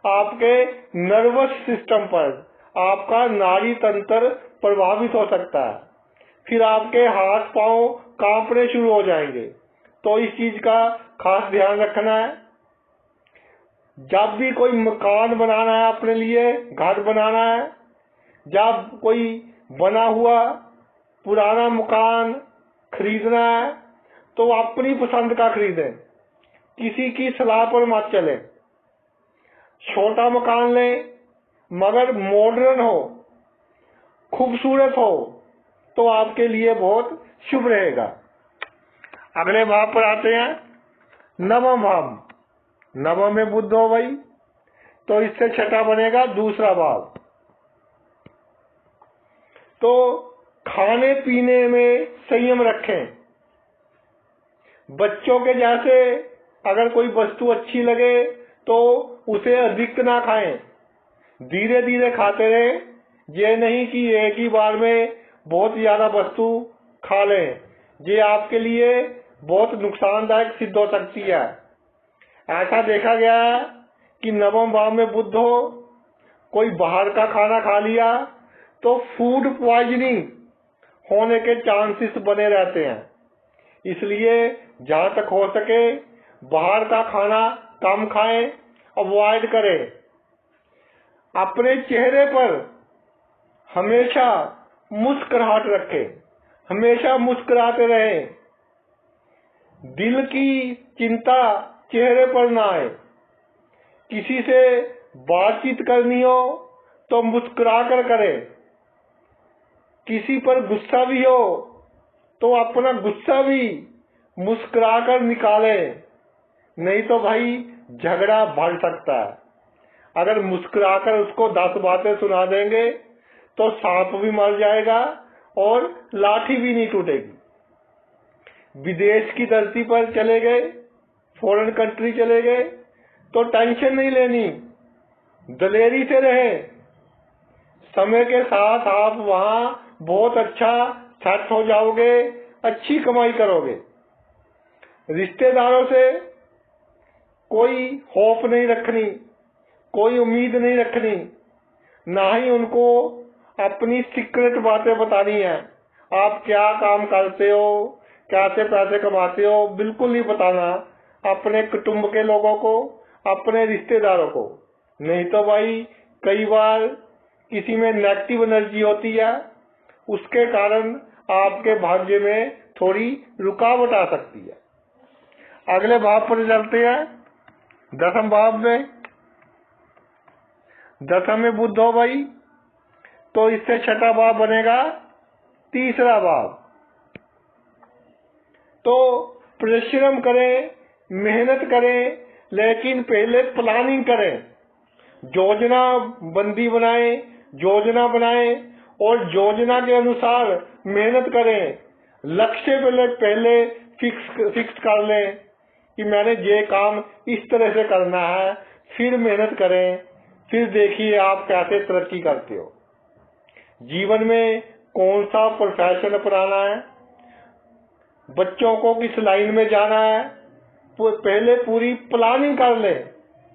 आपके नर्वस सिस्टम पर। आपका नाड़ी तंत्र प्रभावित हो सकता है, फिर आपके हाथ पांव कांपने शुरू हो जाएंगे। तो इस चीज का खास ध्यान रखना है। जब भी कोई मकान बनाना है, अपने लिए घर बनाना है, जब कोई बना हुआ पुराना मकान खरीदना है तो अपनी पसंद का खरीदें, किसी की सलाह पर मत चलें। छोटा मकान लें मगर मॉडर्न हो, खूबसूरत हो तो आपके लिए बहुत शुभ रहेगा। अगले भाव पर आते हैं, नवम भाव। नवम में बुध हो भाई, तो इससे छठा बनेगा दूसरा भाव। तो खाने पीने में संयम रखें। बच्चों के जैसे अगर कोई वस्तु अच्छी लगे तो उसे अधिक ना खाएं, धीरे धीरे खाते रहें। ये नहीं कि एक ही बार में बहुत ज्यादा वस्तु खा लें, ये आपके लिए बहुत नुकसानदायक सिद्ध हो सकती है। ऐसा देखा गया है कि नवम भाव में बुध हो, कोई बाहर का खाना खा लिया तो फूड पॉइजनिंग होने के चांसेस बने रहते हैं। इसलिए जहां तक हो सके बाहर का खाना कम खाएं, अवॉइड करें। अपने चेहरे पर हमेशा मुस्कुराहट रखें, हमेशा मुस्कुराते रहें। दिल की चिंता चेहरे पर ना आए। किसी से बातचीत करनी हो तो मुस्कुरा कर करें। किसी पर गुस्सा भी हो तो अपना गुस्सा भी मुस्कुरा कर निकालें, नहीं तो भाई झगड़ा बढ़ सकता है। अगर मुस्कुराकर उसको 10 बातें सुना देंगे तो सांप भी मर जाएगा और लाठी भी नहीं टूटेगी। विदेश की धरती पर चले गए, फॉरेन कंट्री चले गए तो टेंशन नहीं लेनी, दलेरी से रहे। समय के साथ आप वहां बहुत अच्छा सेट हो जाओगे, अच्छी कमाई करोगे। रिश्तेदारों से कोई होप नहीं रखनी, कोई उम्मीद नहीं रखनी, ना ही उनको अपनी सीक्रेट बातें बतानी है। आप क्या काम करते हो, कैसे पैसे कमाते हो, बिल्कुल नहीं बताना अपने कुटुंब के लोगों को, अपने रिश्तेदारों को। नहीं तो भाई कई बार किसी में नेगेटिव एनर्जी होती है, उसके कारण आपके भाग्य में थोड़ी रुकावट आ सकती है। अगले भाव पर चलते हैं, 10वें भाव में। 10वें में बुध हो भाई तो इससे 6ठा भाव बनेगा 3रा भाव। तो परिश्रम करें, मेहनत करें, लेकिन पहले प्लानिंग करें, योजना बंदी बनाएं, योजना बनाएं और योजना के अनुसार मेहनत करें। लक्ष्य पहले फिक्स कर लें कि मैंने ये काम इस तरह से करना है, फिर मेहनत करें, फिर देखिए आप कैसे तरक्की करते हो। जीवन में कौन सा प्रोफेशन अपनाना है, बच्चों को किस लाइन में जाना है, पहले पूरी प्लानिंग कर लें,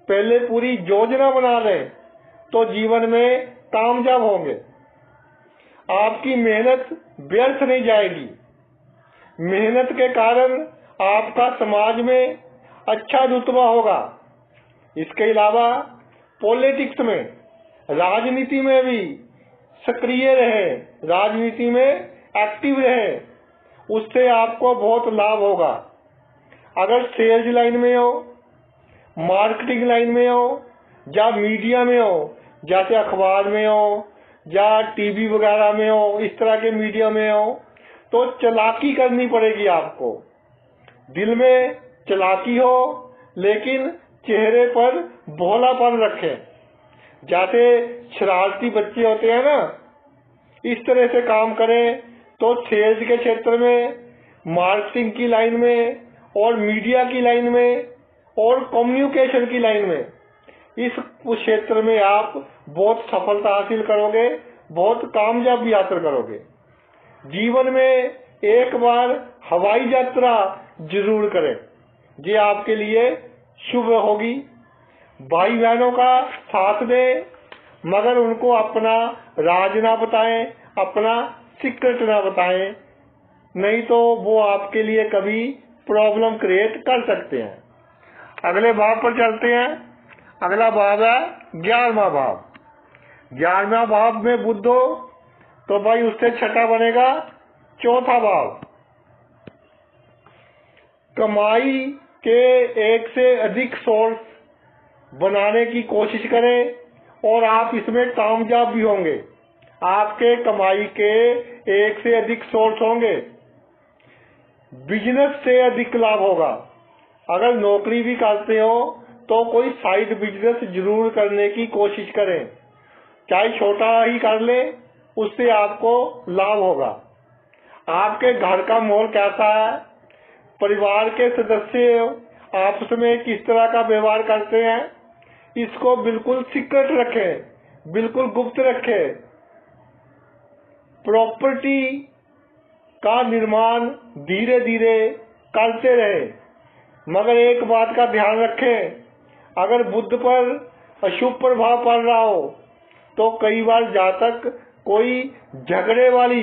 पहले पूरी योजना बना लें तो जीवन में कामयाब होंगे। आपकी मेहनत व्यर्थ नहीं जाएगी। मेहनत के कारण आपका समाज में अच्छा रुतबा होगा। इसके अलावा पॉलिटिक्स में, राजनीति में भी सक्रिय रहे, राजनीति में एक्टिव रहे, उससे आपको बहुत लाभ होगा। अगर सेल्स लाइन में हो, मार्केटिंग लाइन में हो या मीडिया में हो, जैसे अखबार में हो या टीवी वगैरह में हो, इस तरह के मीडिया में हो, तो चालाकी करनी पड़ेगी आपको। दिल में चालाकी हो लेकिन चेहरे पर भोलापन रखें। जैसे शरारती बच्चे होते हैं ना, इस तरह से काम करें तो सेल्स के क्षेत्र में, मार्केटिंग की लाइन में और मीडिया की लाइन में और कम्युनिकेशन की लाइन में, इस क्षेत्र में आप बहुत सफलता हासिल करोगे, बहुत कामयाबी हासिल करोगे। जीवन में एक बार हवाई यात्रा जरूर करें, ये आपके लिए शुभ होगी। भाई बहनों का साथ दें, मगर उनको अपना राज ना बताएं, अपना सीक्रेट ना बताएं, नहीं तो वो आपके लिए कभी प्रॉब्लम क्रिएट कर सकते हैं। अगले भाव पर चलते हैं। अगला भाव है 11वां भाव। 11वां भाव में बुध हो तो भाई उससे 6ठा बनेगा 4था भाव। कमाई के एक से अधिक सोर्स बनाने की कोशिश करें और आप इसमें कामयाब भी होंगे। आपके कमाई के एक से अधिक सोर्स होंगे, बिजनेस से अधिक लाभ होगा। अगर नौकरी भी करते हो तो कोई साइड बिजनेस जरूर करने की कोशिश करें, चाहे छोटा ही कर ले, उससे आपको लाभ होगा। आपके घर का माहौल कैसा है, परिवार के सदस्य आपस में किस तरह का व्यवहार करते हैं, इसको बिल्कुल सीक्रेट रखें, बिल्कुल गुप्त रखें। प्रॉपर्टी का निर्माण धीरे धीरे करते रहे, मगर एक बात का ध्यान रखें, अगर बुध पर अशुभ प्रभाव पड़ रहा हो तो कई बार जातक कोई झगड़े वाली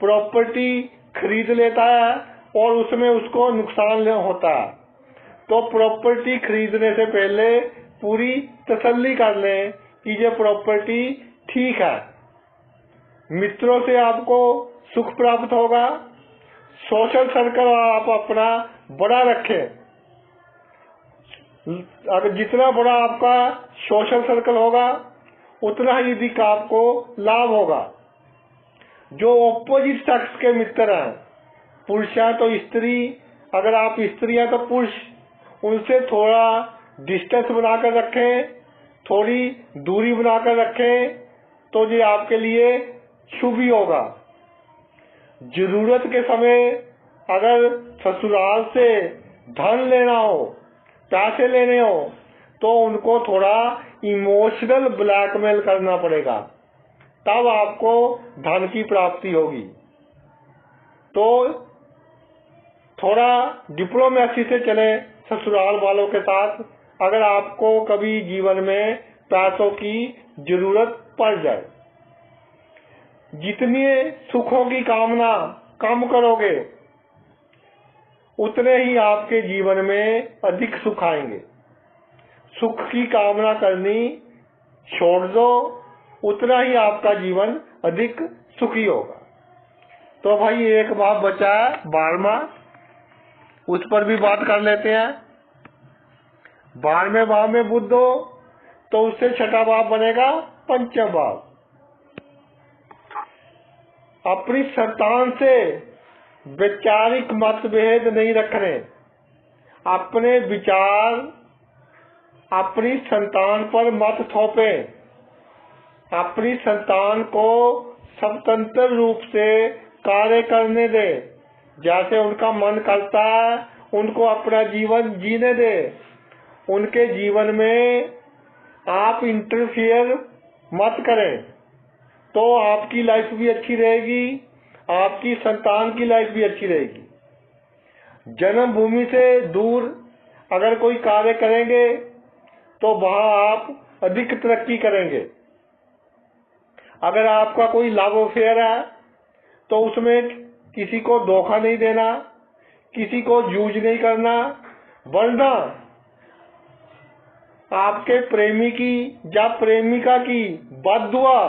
प्रॉपर्टी खरीद लेता है और उसमें उसको नुकसान होता है। तो प्रॉपर्टी खरीदने से पहले पूरी तसल्ली कर लें कि ये प्रॉपर्टी ठीक है। मित्रों से आपको सुख प्राप्त होगा। सोशल सर्कल आप अपना बड़ा रखें। अगर जितना बड़ा आपका सोशल सर्कल होगा उतना ही अधिक आपको लाभ होगा। जो ऑपोजिट सेक्स के मित्र हैं, पुरुष हैं तो स्त्री, अगर आप स्त्री हैं तो पुरुष, उनसे थोड़ा डिस्टेंस बनाकर रखें, थोड़ी दूरी बनाकर रखें, तो ये आपके लिए शुभ ही होगा। जरूरत के समय अगर ससुराल से धन लेना हो, पैसे लेने हो, तो उनको थोड़ा इमोशनल ब्लैकमेल करना पड़ेगा, तब आपको धन की प्राप्ति होगी। तो थोड़ा डिप्लोमेसी से चले ससुराल वालों के साथ, अगर आपको कभी जीवन में पैसों की जरूरत पड़ जाए। जितनी सुखों की कामना कम करोगे, उतने ही आपके जीवन में अधिक सुख आएंगे। सुख की कामना करनी छोड़ दो, उतना ही आपका जीवन अधिक सुखी होगा। तो भाई एक भाव बचा है 12वां, उस पर भी बात कर लेते हैं। 12वें भाव में बुध हो तो उससे छठा भाव बनेगा पंचम भाव। अपनी संतान से वैचारिक मतभेद नहीं रखने, अपने विचार अपनी संतान पर मत थोपे, अपनी संतान को स्वतंत्र रूप से कार्य करने दे, जैसे उनका मन करता है उनको अपना जीवन जीने दे। उनके जीवन में आप इंटरफियर मत करें, तो आपकी लाइफ भी अच्छी रहेगी, आपकी संतान की लाइफ भी अच्छी रहेगी। जन्मभूमि से दूर अगर कोई कार्य करेंगे तो वहां आप अधिक तरक्की करेंगे। अगर आपका कोई लव अफेयर है तो उसमें किसी को धोखा नहीं देना, किसी को जूझ नहीं करना, वरना आपके प्रेमी की या प्रेमिका की बद्दुआ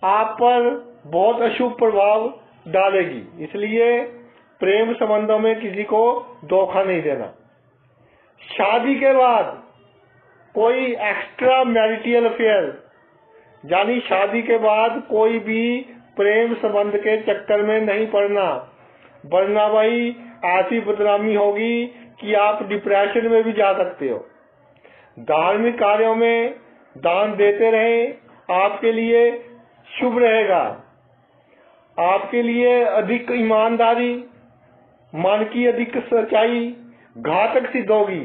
आप पर बहुत अशुभ प्रभाव डालेगी। इसलिए प्रेम संबंधों में किसी को धोखा नहीं देना। शादी के बाद कोई एक्स्ट्रा मैरिटल अफेयर, यानी शादी के बाद कोई भी प्रेम संबंध के चक्कर में नहीं पड़ना, वरना भाई ऐसी बदनामी होगी कि आप डिप्रेशन में भी जा सकते हो। धार्मिक कार्यों में दान देते रहें, आपके लिए शुभ रहेगा। आपके लिए अधिक ईमानदारी, मन की अधिक सच्चाई घातक सिद्ध होगी,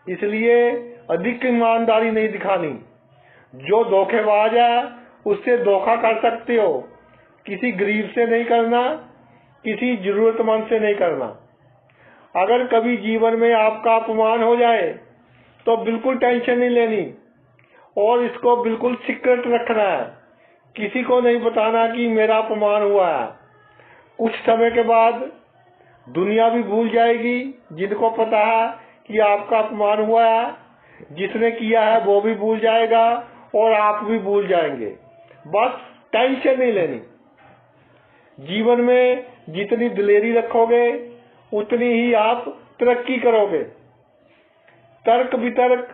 इसलिए अधिक ईमानदारी नहीं दिखानी। जो धोखेबाज है उससे धोखा कर सकते हो, किसी गरीब से नहीं करना, किसी जरूरतमंद से नहीं करना। अगर कभी जीवन में आपका अपमान हो जाए तो बिल्कुल टेंशन नहीं लेनी और इसको बिल्कुल सीक्रेट रखना है, किसी को नहीं बताना कि मेरा अपमान हुआ है। कुछ समय के बाद दुनिया भी भूल जाएगी, जिनको पता है कि आपका अपमान हुआ है, जिसने किया है वो भी भूल जाएगा और आप भी भूल जाएंगे। बस टेंशन नहीं लेनी। जीवन में जितनी दिलेरी रखोगे उतनी ही आप तरक्की करोगे। तर्क वितर्क,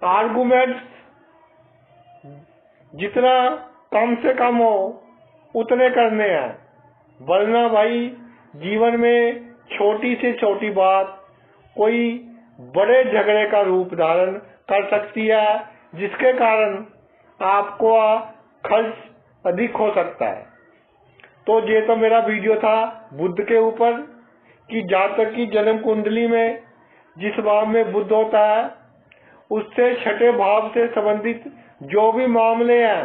आर्गुमेंट्स जितना कम से कम हो उतने करने हैं, वरना भाई जीवन में छोटी से छोटी बात कोई बड़े झगड़े का रूप धारण कर सकती है, जिसके कारण आपको खर्च अधिक हो सकता है। तो ये तो मेरा वीडियो था बुध के ऊपर कि जातक की जन्म कुंडली में जिस भाव में बुध होता है उससे छठे भाव से संबंधित जो भी मामले हैं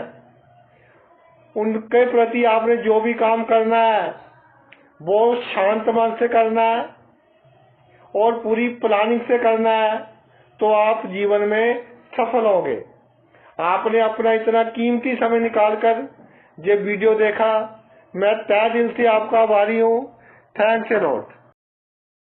उनके प्रति आपने जो भी काम करना है वो शांत मन से करना है और पूरी प्लानिंग से करना है, तो आप जीवन में सफल होंगे। आपने अपना इतना कीमती समय निकालकर ये वीडियो देखा, मैं तहे दिल से आपका आभारी हूँ। Thanks a lot.